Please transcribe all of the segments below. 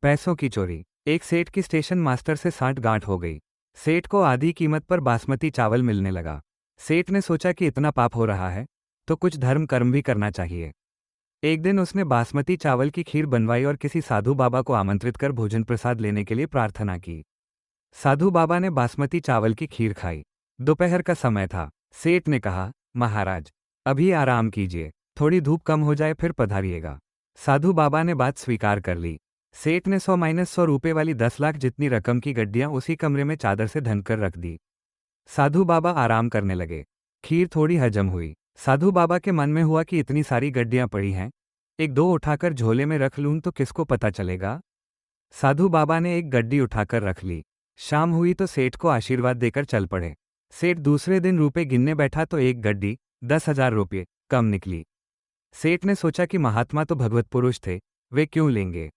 पैसों की चोरी। एक सेठ की स्टेशन मास्टर से सांठ-गांठ हो गई। सेठ को आधी कीमत पर बासमती चावल मिलने लगा। सेठ ने सोचा कि इतना पाप हो रहा है तो कुछ धर्म कर्म भी करना चाहिए। एक दिन उसने बासमती चावल की खीर बनवाई और किसी साधु बाबा को आमंत्रित कर भोजन प्रसाद लेने के लिए प्रार्थना की। साधु बाबा ने बासमती चावल की खीर खाई। दोपहर का समय था। सेठ ने कहा, महाराज, अभी आराम कीजिए, थोड़ी धूप कम हो जाए फिर पधारिएगा। साधु बाबा ने बात स्वीकार कर ली। सेठ ने 100-100 रुपए वाली 10 लाख जितनी रकम की गड्डियां उसी कमरे में चादर से ढंककर रख दी। साधु बाबा आराम करने लगे। खीर थोड़ी हजम हुई। साधु बाबा के मन में हुआ कि इतनी सारी गड्डियां पड़ी हैं, एक दो उठाकर झोले में रख लूं तो किसको पता चलेगा। साधु बाबा ने एक गड्डी उठाकर रख ली। शाम हुई तो सेठ को आशीर्वाद देकर चल पड़े। सेठ दूसरे दिन रुपए गिनने बैठा तो एक गड्डी 10,000 रुपये कम निकली। सेठ ने सोचा कि महात्मा तो भगवत पुरुष थे, वे क्यों लेंगे।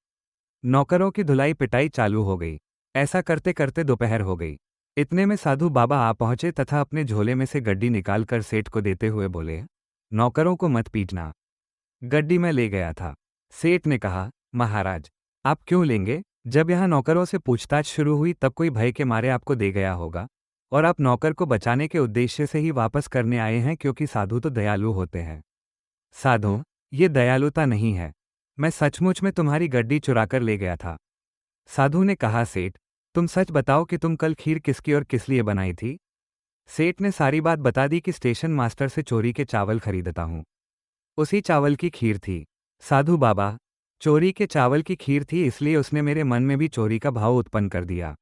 नौकरों की धुलाई पिटाई चालू हो गई। ऐसा करते करते दोपहर हो गई। इतने में साधु बाबा आ पहुंचे तथा अपने झोले में से गड्डी निकालकर सेठ को देते हुए बोले, नौकरों को मत पीटना, गड्डी में ले गया था। सेठ ने कहा, महाराज, आप क्यों लेंगे। जब यहाँ नौकरों से पूछताछ शुरू हुई तब कोई भय के मारे आपको दे गया होगा और आप नौकर को बचाने के उद्देश्य से ही वापस करने आए हैं, क्योंकि साधु तो दयालु होते हैं। साधु, ये दयालुता नहीं है, मैं सचमुच में तुम्हारी गड्डी चुराकर ले गया था। साधु ने कहा, सेठ, तुम सच बताओ कि तुम कल खीर किसकी और किस लिए बनाई थी। सेठ ने सारी बात बता दी कि स्टेशन मास्टर से चोरी के चावल खरीदता हूँ, उसी चावल की खीर थी। साधु बाबा, चोरी के चावल की खीर थी इसलिए उसने मेरे मन में भी चोरी का भाव उत्पन्न कर दिया।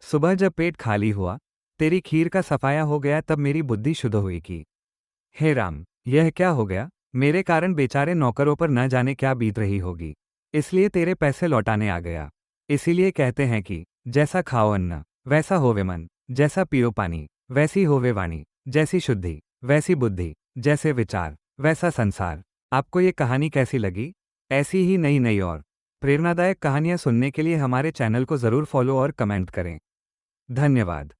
सुबह जब पेट खाली हुआ, तेरी खीर का सफाया हो गया, तब मेरी बुद्धि शुद्ध हुई कि हे राम, यह क्या हो गया। मेरे कारण बेचारे नौकरों पर न जाने क्या बीत रही होगी, इसलिए तेरे पैसे लौटाने आ गया। इसीलिए कहते हैं कि जैसा खाओ अन्न वैसा होवे मन, जैसा पियो पानी वैसी होवे वाणी, जैसी शुद्धि वैसी बुद्धि, जैसे विचार वैसा संसार। आपको ये कहानी कैसी लगी। ऐसी ही नई नई और प्रेरणादायक कहानियां सुनने के लिए हमारे चैनल को ज़रूर फॉलो और कमेंट करें। धन्यवाद।